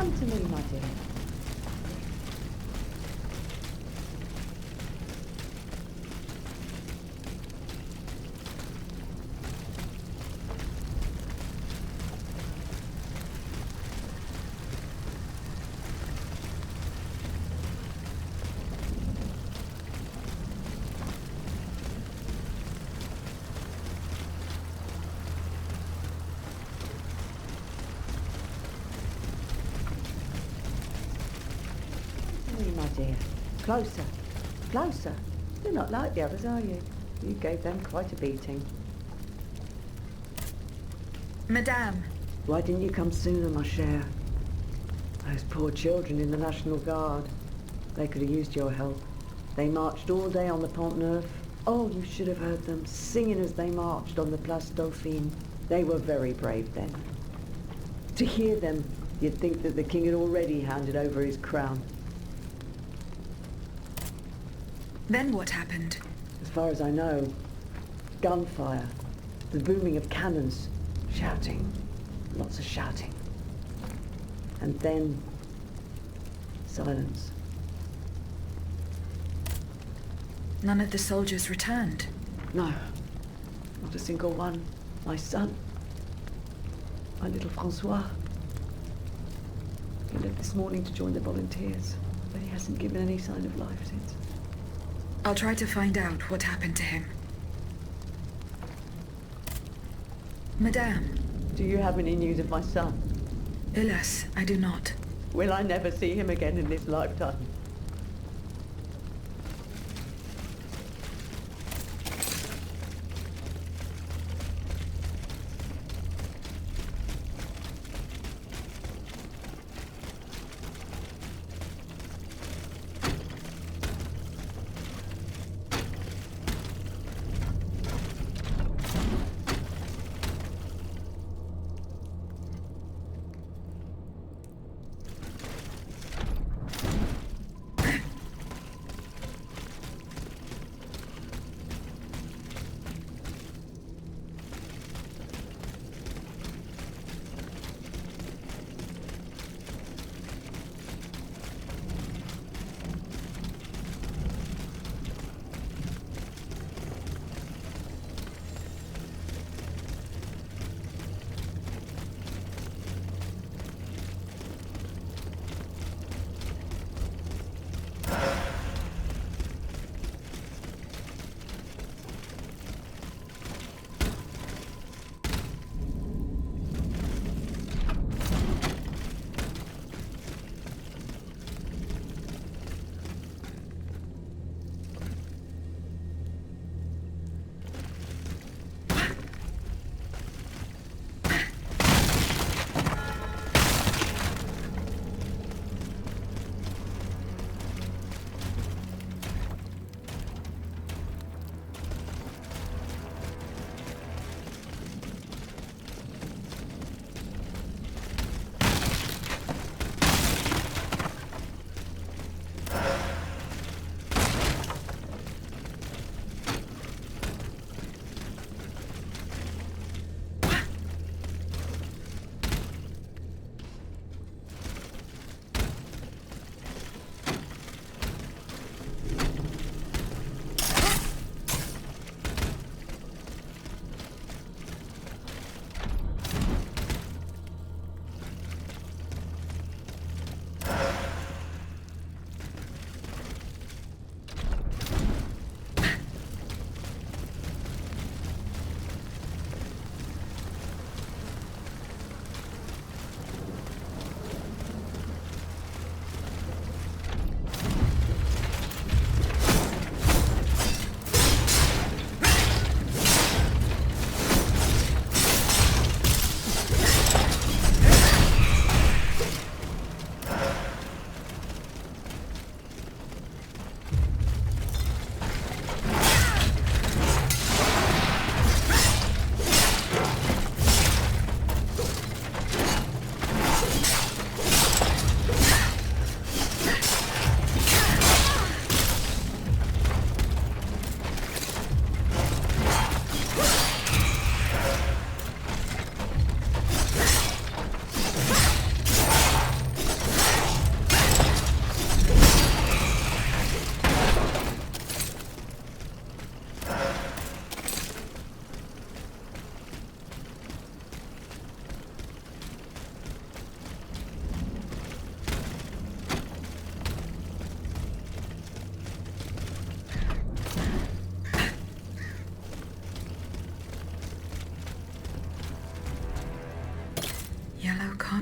Come to me, my dear. My dear. Closer. Closer. You're not like the others, are you? You gave them quite a beating. Madame. Why didn't you come sooner, ma chère? Those poor children in the National Guard. They could have used your help. They marched all day on the Pont Neuf. Oh, you should have heard them singing as they marched on the Place Dauphine. They were very brave then. To hear them, you'd think that the king had already handed over his crown. Then what happened? As far as I know, gunfire, the booming of cannons, shouting, lots of shouting. And then, silence. None of the soldiers returned. No, not a single one. My son, my little Francois. He left this morning to join the volunteers, but he hasn't given any sign of life since. I'll try to find out what happened to him. Madame. Do you have any news of my son? Alas, I do not. Will I never see him again in this lifetime?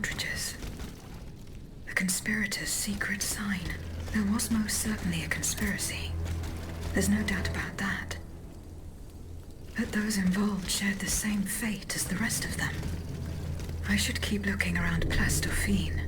cartridges. A conspirator's secret sign. There was most certainly a conspiracy. There's no doubt about that. But those involved shared the same fate as the rest of them. I should keep looking around Place Dauphine.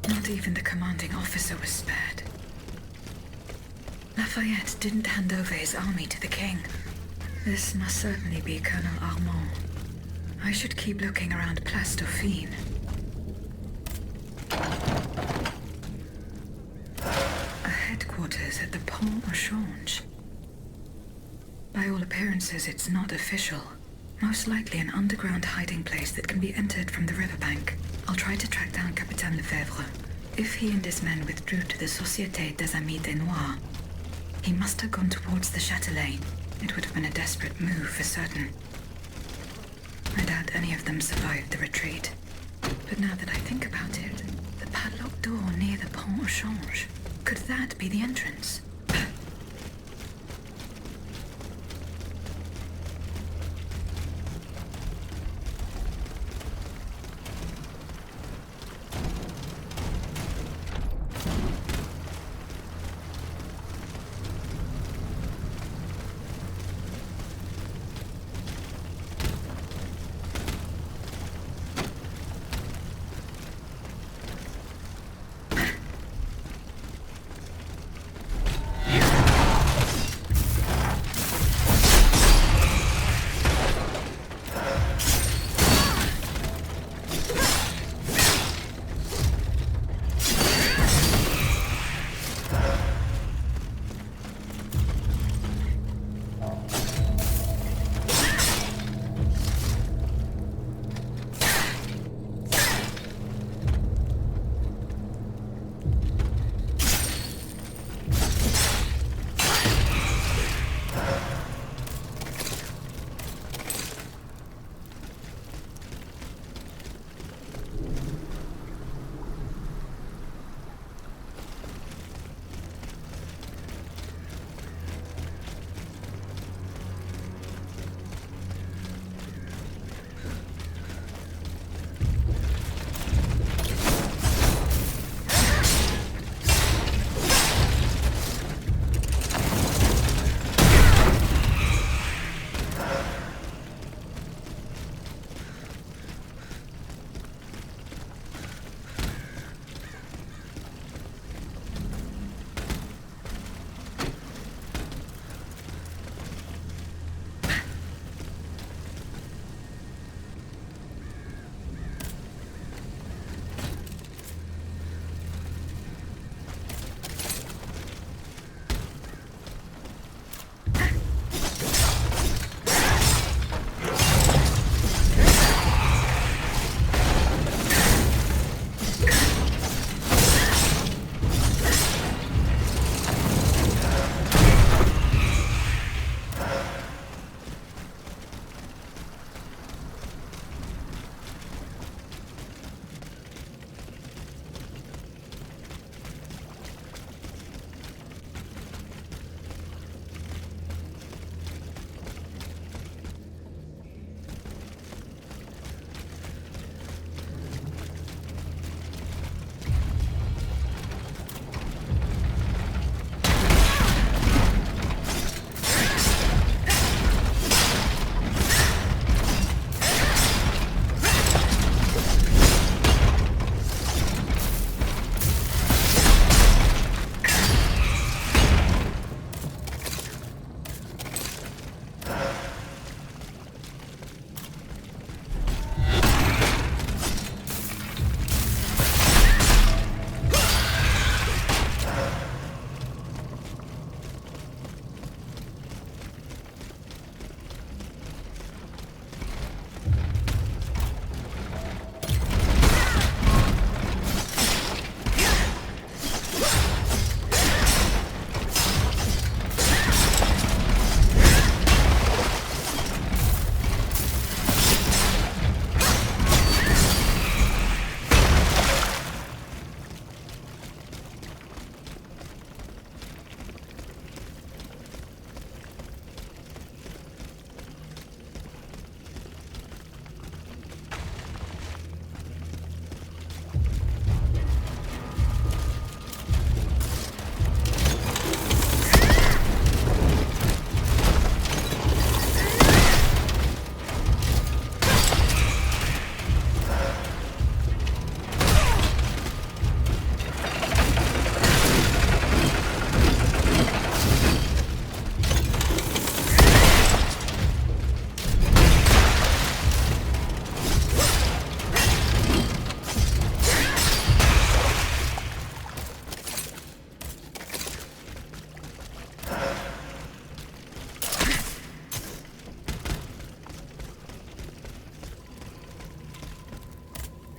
Not even the commanding officer was spared. Lafayette didn't hand over his army to the king. This must certainly be Colonel Armand. I should keep looking around Place Dauphine. A headquarters at the Pont au Change. By all appearances, it's not official. Most likely an underground hiding place that can be entered from the riverbank. I'll try to track down Capitaine Lefebvre. If he and his men withdrew to the Société des Amis des Noirs, he must have gone towards the Châtelet. It would have been a desperate move for certain. I doubt any of them survived the retreat. But now that I think about it, the padlocked door near the Pont au Change, could that be the entrance?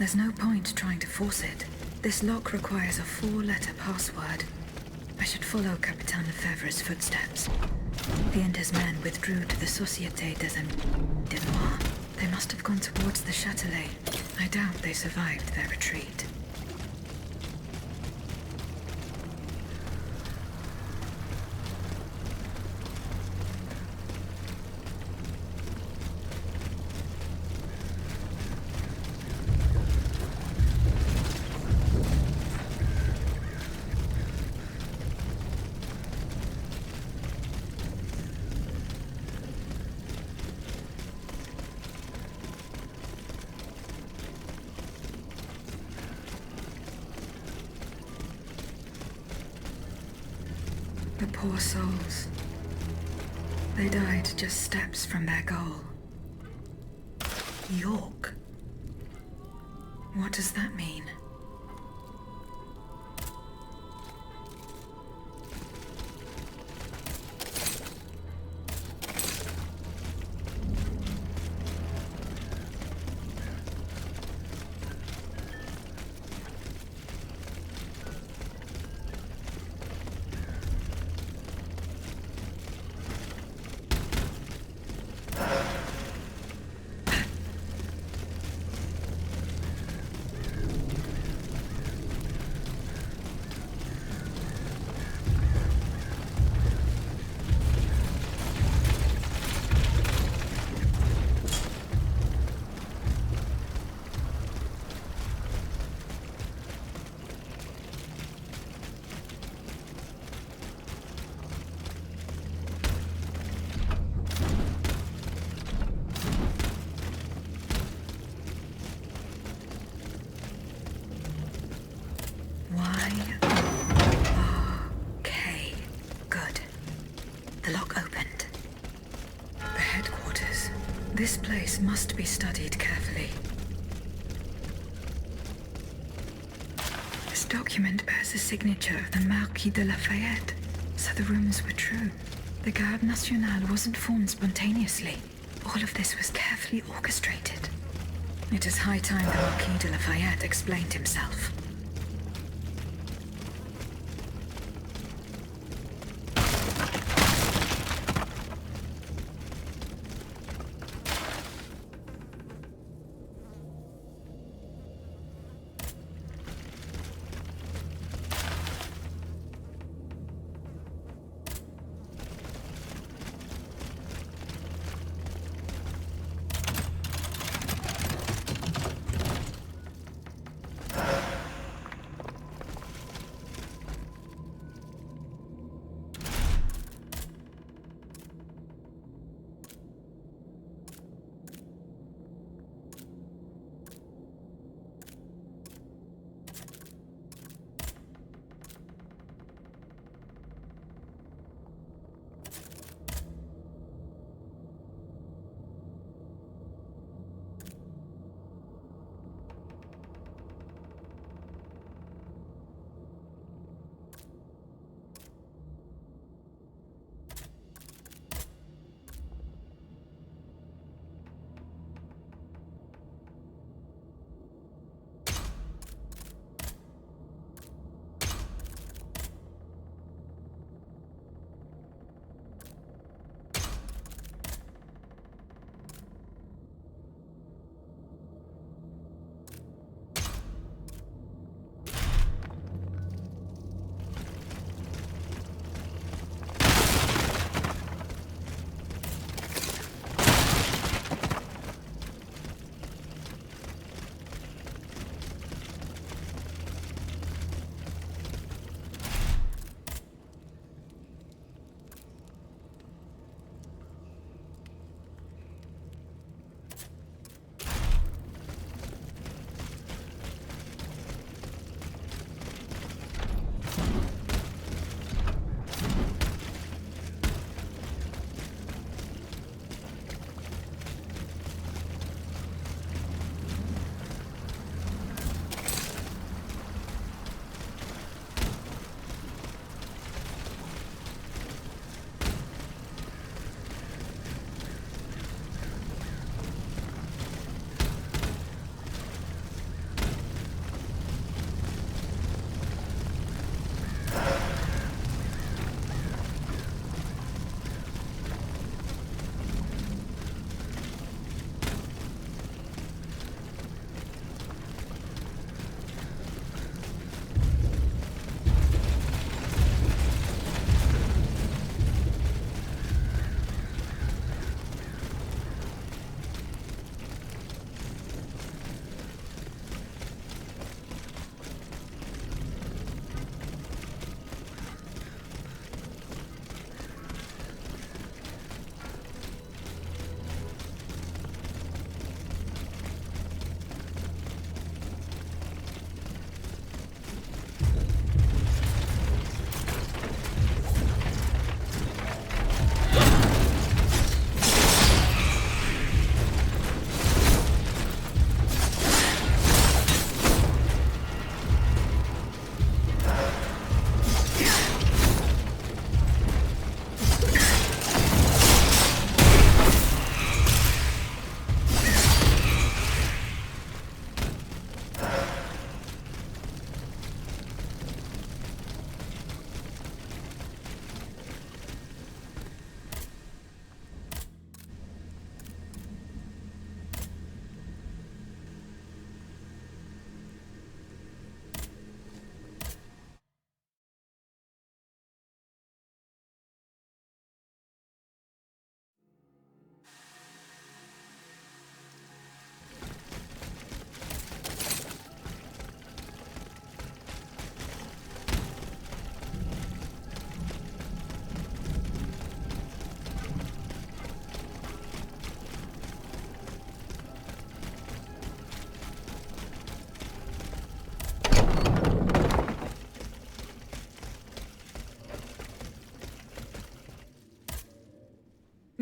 There's no point trying to force it. This lock requires a 4-letter password. I should follow Capitan Lefebvre's footsteps. He and his men withdrew to the Société des Noirs. They must have gone towards the Châtelet. I doubt they survived their retreat. The poor souls. They died just steps from their goal. York? What does that mean? Y-O-R-K. Good. The lock opened. The headquarters. This place must be studied carefully. This document bears the signature of the Marquis de Lafayette, so the rumors were true. The Garde Nationale wasn't formed spontaneously. All of this was carefully orchestrated. It is high time the Marquis de Lafayette explained himself.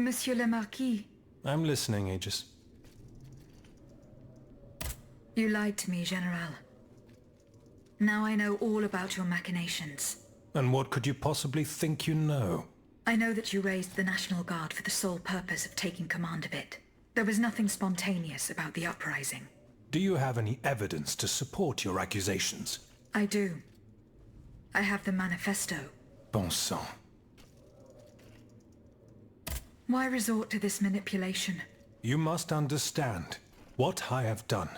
Monsieur le Marquis. I'm listening, Aegis. You lied to me, General. Now I know all about your machinations. And what could you possibly think you know? I know that you raised the National Guard for the sole purpose of taking command of it. There was nothing spontaneous about the uprising. Do you have any evidence to support your accusations? I do. I have the manifesto. Bon sang. Why resort to this manipulation? You must understand. What I have done,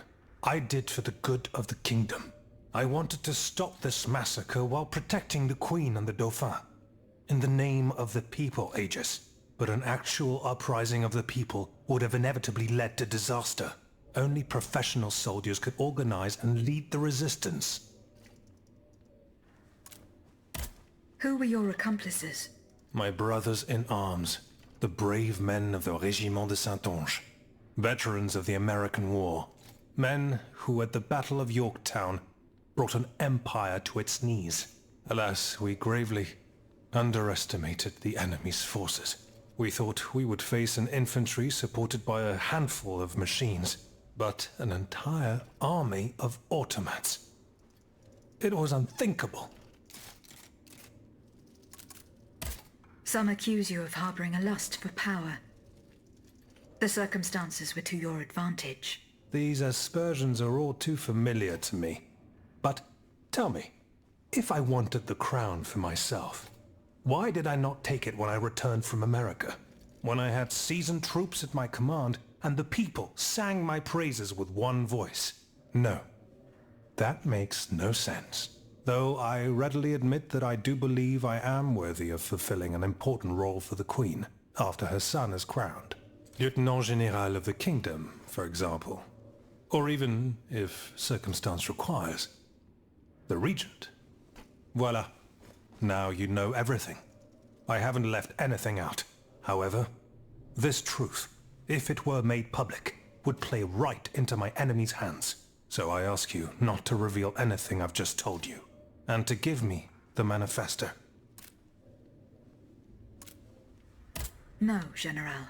I did for the good of the kingdom. I wanted to stop this massacre while protecting the Queen and the Dauphin. In the name of the people, Aegis. But an actual uprising of the people would have inevitably led to disaster. Only professional soldiers could organize and lead the resistance. Who were your accomplices? My brothers in arms, the brave men of the Régiment de Saintonge, veterans of the American War, men who at the Battle of Yorktown brought an empire to its knees. Alas, we gravely underestimated the enemy's forces. We thought we would face an infantry supported by a handful of machines, but an entire army of automats. It was unthinkable. Some accuse you of harboring a lust for power. The circumstances were to your advantage. These aspersions are all too familiar to me. But tell me, if I wanted the crown for myself, why did I not take it when I returned from America? When I had seasoned troops at my command and the people sang my praises with one voice? No, that makes no sense. Though I readily admit that I do believe I am worthy of fulfilling an important role for the Queen after her son is crowned. Lieutenant General of the Kingdom, for example. Or even, if circumstance requires, the Regent. Voila. Now you know everything. I haven't left anything out. However, this truth, if it were made public, would play right into my enemy's hands. So I ask you not to reveal anything I've just told you, and to give me the manifesto. No, General.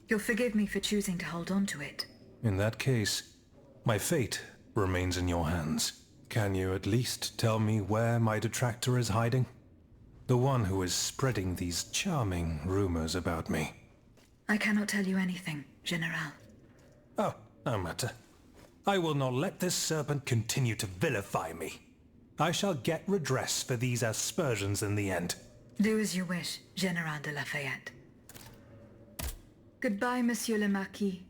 You'll forgive me for choosing to hold on to it. In that case, my fate remains in your hands. Can you at least tell me where my detractor is hiding? The one who is spreading these charming rumors about me. I cannot tell you anything, General. Oh, no matter. I will not let this serpent continue to vilify me. I shall get redress for these aspersions in the end. Do as you wish, General de Lafayette. Goodbye, Monsieur le Marquis.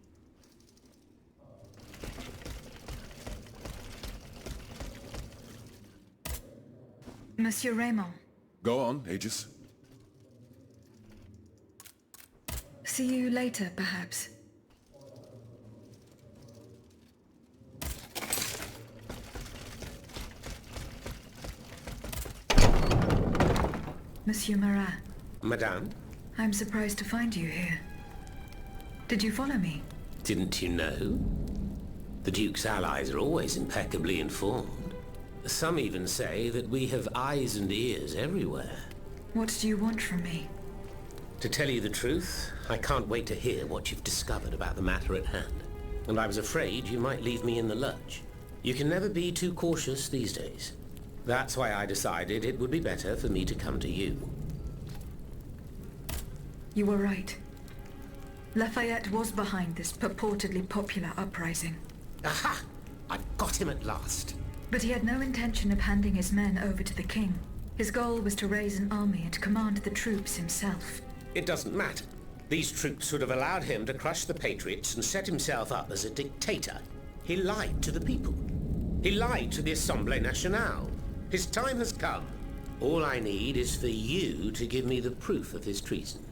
Monsieur Raymond. Go on, Aegis. See you later, perhaps. Monsieur Marat. Madame? I'm surprised to find you here. Did you follow me? Didn't you know? The Duke's allies are always impeccably informed. Some even say that we have eyes and ears everywhere. What do you want from me? To tell you the truth, I can't wait to hear what you've discovered about the matter at hand. And I was afraid you might leave me in the lurch. You can never be too cautious these days. That's why I decided it would be better for me to come to you. You were right. Lafayette was behind this purportedly popular uprising. Aha! I've got him at last. But he had no intention of handing his men over to the king. His goal was to raise an army and command the troops himself. It doesn't matter. These troops would have allowed him to crush the Patriots and set himself up as a dictator. He lied to the people. He lied to the Assemblée Nationale. His time has come. All I need is for you to give me the proof of his treason.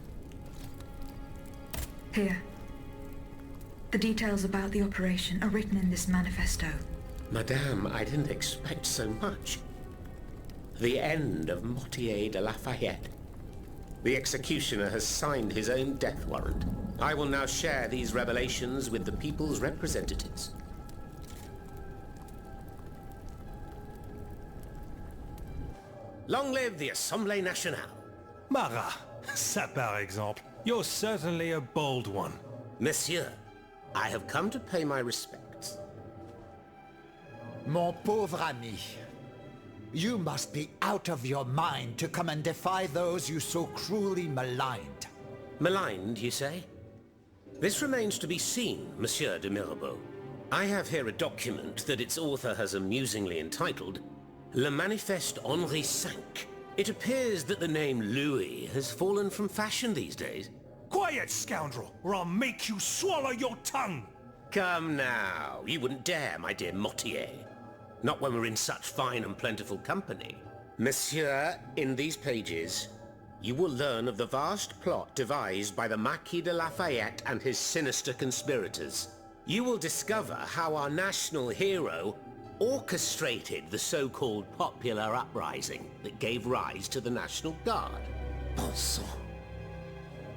Here. The details about the operation are written in this manifesto. Madame, I didn't expect so much. The end of Mortier de Lafayette. The executioner has signed his own death warrant. I will now share these revelations with the people's representatives. Long live the Assemblée Nationale. Marat, ça par exemple. You're certainly a bold one. Monsieur, I have come to pay my respects. Mon pauvre ami, you must be out of your mind to come and defy those you so cruelly maligned. Maligned, you say? This remains to be seen, Monsieur de Mirabeau. I have here a document that its author has amusingly entitled Le Manifeste Henri V. It appears that the name Louis has fallen from fashion these days. Quiet, scoundrel, or I'll make you swallow your tongue! Come now, you wouldn't dare, my dear Mortier. Not when we're in such fine and plentiful company. Monsieur, in these pages, you will learn of the vast plot devised by the Marquis de Lafayette and his sinister conspirators. You will discover how our national hero orchestrated the so-called popular uprising that gave rise to the National Guard. Bon sang.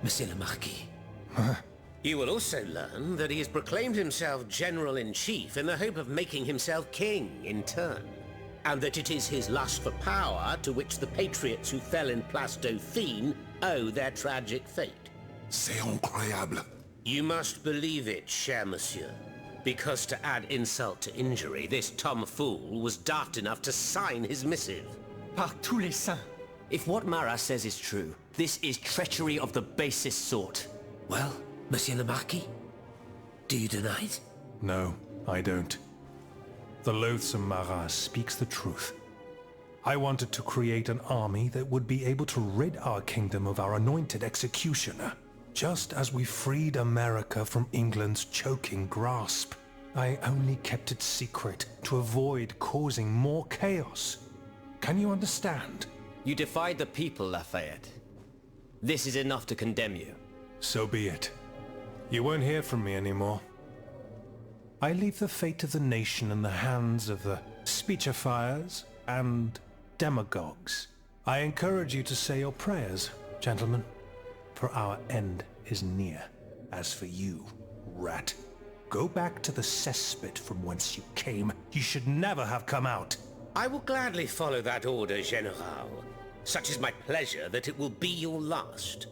Monsieur le Marquis. You will also learn that he has proclaimed himself General-in-Chief in the hope of making himself king in turn, and that it is his lust for power to which the patriots who fell in Place Dauphine owe their tragic fate. C'est incroyable. You must believe it, cher monsieur, because to add insult to injury, this tomfool was daft enough to sign his missive. Par tous les saints. If what Marat says is true, this is treachery of the basest sort. Well, Monsieur le Marquis, do you deny it? No, I don't. The loathsome Marat speaks the truth. I wanted to create an army that would be able to rid our kingdom of our anointed executioner, just as we freed America from England's choking grasp. I only kept it secret to avoid causing more chaos. Can you understand? You defied the people, Lafayette. This is enough to condemn you. So be it. You won't hear from me anymore. I leave the fate of the nation in the hands of the speechifiers and demagogues. I encourage you to say your prayers, gentlemen, for our end is near. As for you, rat, go back to the cesspit from whence you came. You should never have come out. I will gladly follow that order, General. Such is my pleasure that it will be your last.